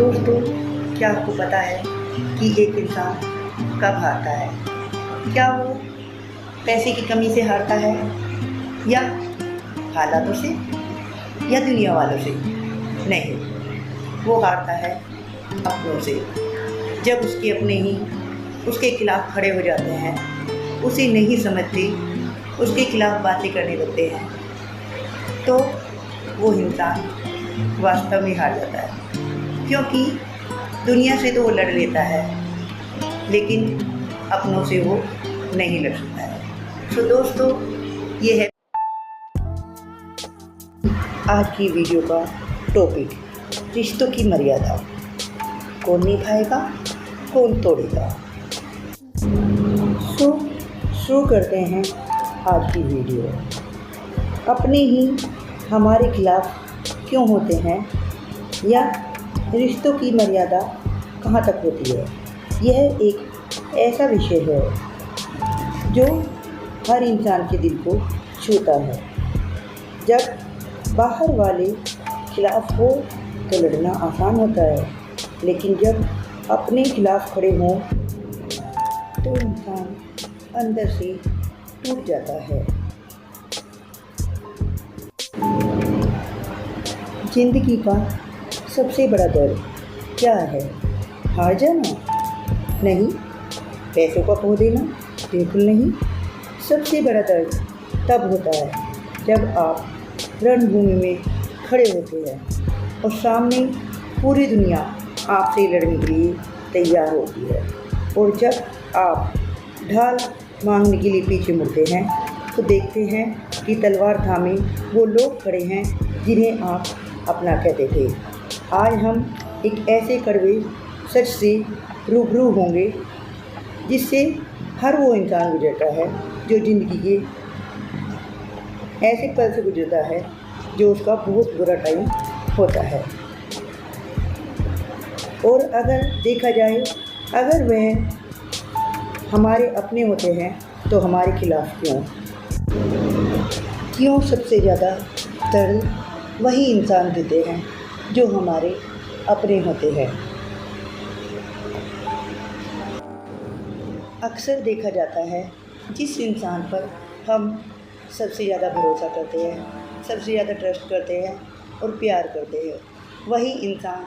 दोस्तों, क्या आपको पता है कि एक इंसान कब हारता है? क्या वो पैसे की कमी से हारता है, या हालातों से, या दुनिया वालों से? नहीं, वो हारता है अपनों से। जब उसके अपने ही उसके खिलाफ खड़े हो जाते हैं, उसे नहीं समझते, उसके खिलाफ बातें करने लगते हैं, तो वो इंसान वास्तव में हार जाता है। क्योंकि दुनिया से तो वो लड़ लेता है, लेकिन अपनों से वो नहीं लड़ सकता है। तो दोस्तों, ये है आज की वीडियो का टॉपिक, रिश्तों की मर्यादा। कौन निभाएगा, कौन तोड़ेगा? शुरू करते हैं आज की वीडियो। अपने ही हमारे खिलाफ क्यों होते हैं, या रिश्तों की मर्यादा कहाँ तक होती है? यह एक ऐसा विषय है जो हर इंसान के दिल को छूता है। जब बाहर वाले खिलाफ हो तो लड़ना आसान होता है, लेकिन जब अपने खिलाफ खड़े हों तो इंसान अंदर से टूट जाता है। जिंदगी का सबसे बड़ा डर क्या है? हार जाना? नहीं। पैसों का खो देना? बिल्कुल नहीं। सबसे बड़ा दर्द तब होता है जब आप रणभूमि में खड़े होते हैं और सामने पूरी दुनिया आपसे लड़ने के लिए तैयार होती है, और जब आप ढाल मांगने के लिए पीछे मुड़ते हैं तो देखते हैं कि तलवार थामे वो लोग खड़े हैं जिन्हें आप अपना कहते थे। आज हम एक ऐसे कड़वे सच से रूबरू होंगे जिससे हर वो इंसान गुजरता है जो ज़िंदगी के ऐसे पल से गुजरता है जो उसका बहुत बुरा टाइम होता है। और अगर देखा जाए, अगर वह हमारे अपने होते हैं तो हमारे खिलाफ क्यों सबसे ज़्यादा दर्द वही इंसान देते हैं जो हमारे अपने होते हैं। अक्सर देखा जाता है जिस इंसान पर हम सबसे ज़्यादा भरोसा करते हैं, सबसे ज़्यादा ट्रस्ट करते हैं और प्यार करते हैं, वही इंसान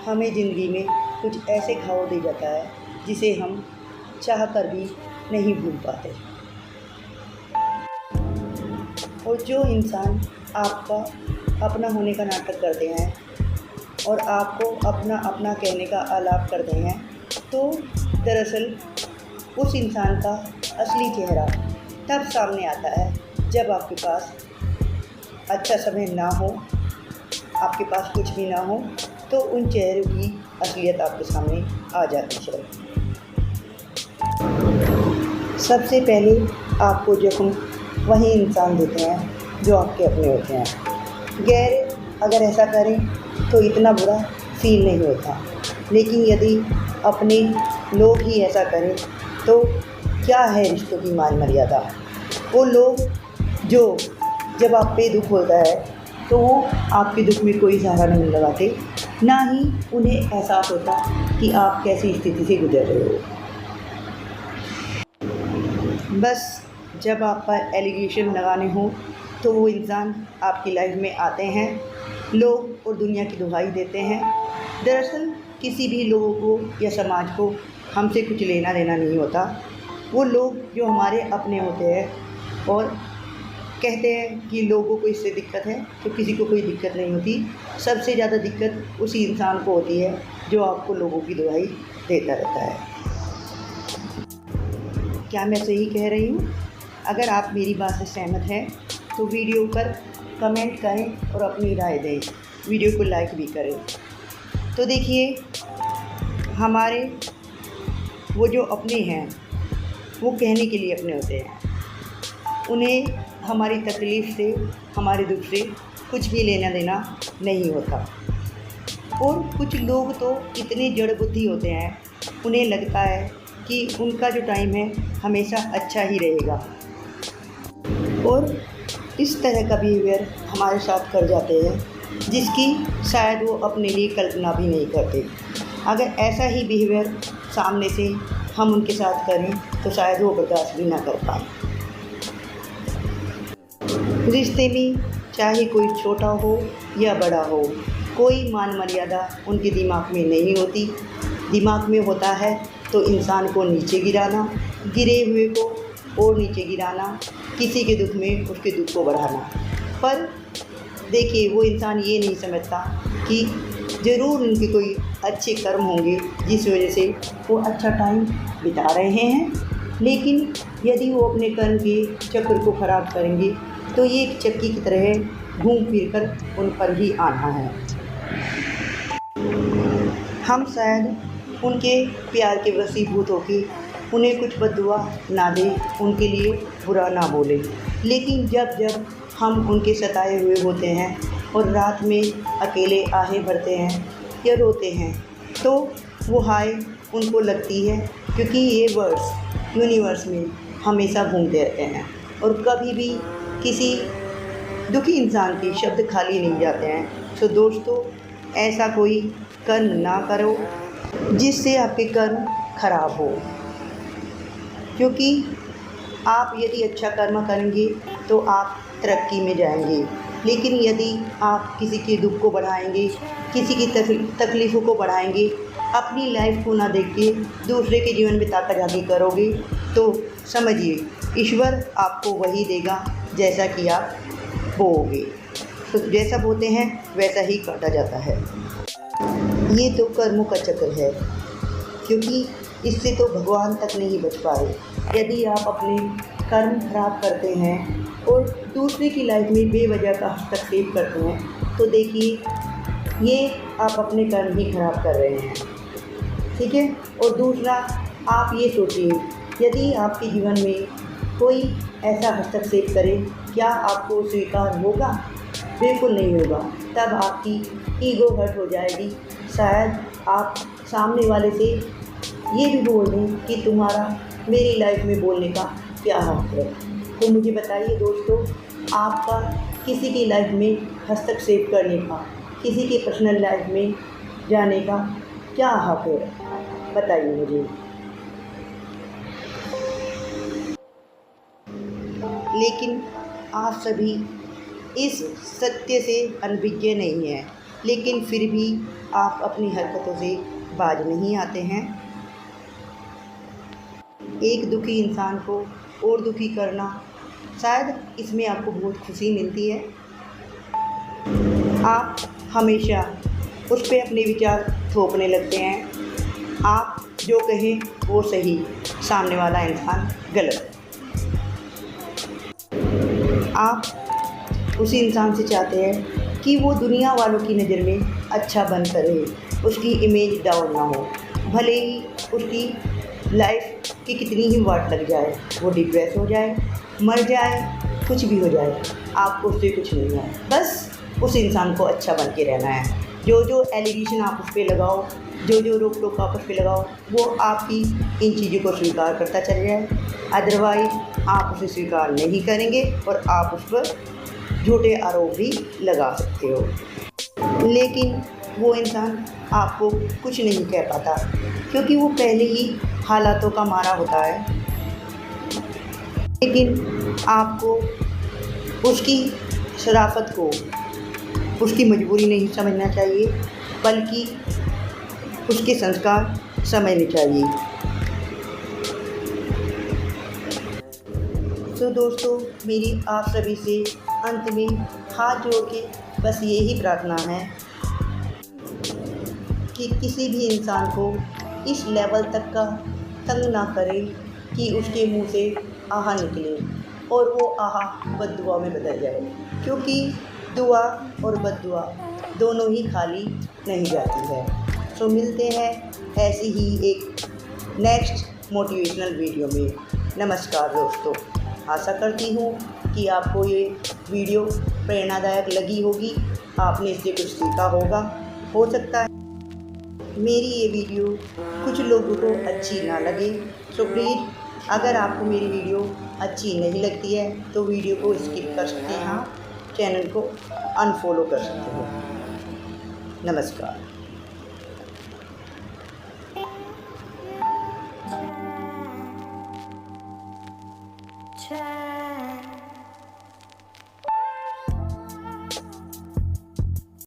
हमें ज़िंदगी में कुछ ऐसे घाव दे जाता है जिसे हम चाह कर भी नहीं भूल पाते। और जो इंसान आपका अपना होने का नाटक करते हैं और आपको अपना अपना कहने का आलाप करते हैं, तो दरअसल उस इंसान का असली चेहरा तब सामने आता है जब आपके पास अच्छा समय ना हो, आपके पास कुछ भी ना हो, तो उन चेहरों की असलियत आपके सामने आ जाती है। सबसे पहले आपको जख्म वही इंसान देते हैं जो आपके अपने होते हैं। गैर अगर ऐसा करें तो इतना बुरा फील नहीं होता, लेकिन यदि अपने लोग ही ऐसा करें तो क्या है रिश्तों की मान मर्यादा? वो लोग जो जब आप पे दुख होता है तो वो आपके दुख में कोई सहारा नहीं लगाते, ना ही उन्हें एहसास होता कि आप कैसी स्थिति से गुजर रहे हो। बस जब आप पर एलिगेशन लगाने हो तो वो इंसान आपकी लाइफ में आते हैं, लोग और दुनिया की दुहाई देते हैं। दरअसल किसी भी लोगों को या समाज को हमसे कुछ लेना देना नहीं होता। वो लोग जो हमारे अपने होते हैं और कहते हैं कि लोगों को इससे दिक्कत है, तो किसी को कोई दिक्कत नहीं होती। सबसे ज़्यादा दिक्कत उसी इंसान को होती है जो आपको लोगों की दुहाई देता रहता है। क्या मैं सही कह रही हूँ? अगर आप मेरी बात से सहमत हैं तो वीडियो पर कमेंट करें और अपनी राय दें, वीडियो को लाइक भी करें। तो देखिए, हमारे वो जो अपने हैं वो कहने के लिए अपने होते हैं। उन्हें हमारी तकलीफ़ से, हमारे दुख से कुछ भी लेना देना नहीं होता। और कुछ लोग तो इतने जड़ बुद्धि होते हैं, उन्हें लगता है कि उनका जो टाइम है हमेशा अच्छा ही रहेगा, और इस तरह का बिहेवियर हमारे साथ कर जाते हैं जिसकी शायद वो अपने लिए कल्पना भी नहीं करते। अगर ऐसा ही बिहेवियर सामने से हम उनके साथ करें तो शायद वो बर्दाश्त भी ना कर पाएँ। रिश्ते में चाहे कोई छोटा हो या बड़ा हो, कोई मान मर्यादा उनके दिमाग में नहीं होती। दिमाग में होता है तो इंसान को नीचे गिराना, गिरे हुए को और नीचे गिराना, किसी के दुख में उसके दुख को बढ़ाना। पर देखिए, वो इंसान ये नहीं समझता कि ज़रूर उनके कोई अच्छे कर्म होंगे जिस वजह से वो अच्छा टाइम बिता रहे हैं, लेकिन यदि वो अपने कर्म के चक्र को ख़राब करेंगे तो ये एक चक्की की तरह घूम फिर कर उन पर ही आना है। हम शायद उनके प्यार के वशीभूत होकर उन्हें कुछ बद्दुआ ना दें, उनके लिए बुरा ना बोलें, लेकिन जब जब हम उनके सताए हुए होते हैं और रात में अकेले आहें भरते हैं या रोते हैं तो वो हाय उनको लगती है, क्योंकि ये वर्ड्स यूनिवर्स में हमेशा घूमते रहते हैं और कभी भी किसी दुखी इंसान के शब्द खाली नहीं जाते हैं। तो दोस्तों, ऐसा कोई कर्म ना करो जिससे आपके कर्म खराब हो, क्योंकि आप यदि अच्छा कर्म करेंगे तो आप तरक्की में जाएंगे, लेकिन यदि आप किसी के दुख को बढ़ाएंगे, किसी की तकलीफ़ों को बढ़ाएंगे, अपनी लाइफ को ना देख के दूसरे के जीवन में ताकाजाकी करोगे तो समझिए ईश्वर आपको वही देगा जैसा कि आप बोओगे। तो जैसा बोते हैं वैसा ही काटा जाता है। ये तो कर्मों का चक्र है, क्योंकि इससे तो भगवान तक नहीं बच पाए। यदि आप अपने कर्म खराब करते हैं और दूसरे की लाइफ में बेवजह का हस्तक्षेप करते हैं तो देखिए ये आप अपने कर्म ही खराब कर रहे हैं, ठीक है। और दूसरा, आप ये सोचिए, यदि आपके जीवन में कोई ऐसा हस्तक्षेप करे, क्या आपको स्वीकार होगा? बिल्कुल नहीं होगा। तब आपकी ईगो हर्ट हो जाएगी। शायद आप सामने वाले से ये भी बोल दें कि तुम्हारा मेरी लाइफ में बोलने का क्या हक है। तो मुझे बताइए दोस्तों, आपका किसी की लाइफ में हस्तक्षेप करने का, किसी के पर्सनल लाइफ में जाने का क्या हक है? बताइए मुझे। लेकिन आप सभी इस सत्य से अनभिज्ञ नहीं हैं, लेकिन फिर भी आप अपनी हरकतों से बाज नहीं आते हैं। एक दुखी इंसान को और दुखी करना, शायद इसमें आपको बहुत खुशी मिलती है। आप हमेशा उस पर अपने विचार थोपने लगते हैं। आप जो कहें वो सही, सामने वाला इंसान गलत। आप उस इंसान से चाहते हैं कि वो दुनिया वालों की नज़र में अच्छा बन कर रहे, उसकी इमेज डाउन ना हो, भले ही उसकी लाइफ की कितनी ही वाट लग जाए, वो डिप्रेस हो जाए, मर जाए, कुछ भी हो जाए, आपको उससे कुछ नहीं है। बस उस इंसान को अच्छा बन के रहना है। जो जो एलिगेशन आप उस पर लगाओ, जो जो रोक टोक आप उस पर लगाओ, वो आपकी इन चीज़ों को स्वीकार करता चल जाए। अदरवाइज़ आप उसे स्वीकार नहीं करेंगे और आप उस पर झूठे आरोप भी लगा सकते हो। लेकिन वो इंसान आपको कुछ नहीं कह पाता, क्योंकि वो पहले ही हालातों का मारा होता है। लेकिन आपको उसकी शराफत को उसकी मजबूरी नहीं समझना चाहिए, बल्कि उसके संस्कार समझने चाहिए। तो दोस्तों, मेरी आप सभी से अंत में हाथ जोड़ के बस यही प्रार्थना है कि किसी भी इंसान को इस लेवल तक का तंग ना करें कि उसके मुंह से आहा निकले और वो आहा बद्दुआ में बदल जाए, क्योंकि दुआ और बद्दुआ दोनों ही खाली नहीं जाती है। तो मिलते हैं ऐसी ही एक नेक्स्ट मोटिवेशनल वीडियो में। नमस्कार दोस्तों, आशा करती हूँ कि आपको ये वीडियो प्रेरणादायक लगी होगी, आपने इससे कुछ सीखा होगा। हो सकता है मेरी ये वीडियो कुछ लोगों को अच्छी ना लगे, तो प्लीज़ अगर आपको मेरी वीडियो अच्छी नहीं लगती है तो वीडियो को स्किप कर सकते हैं, चैनल को अनफॉलो कर सकते हो। नमस्कार। Try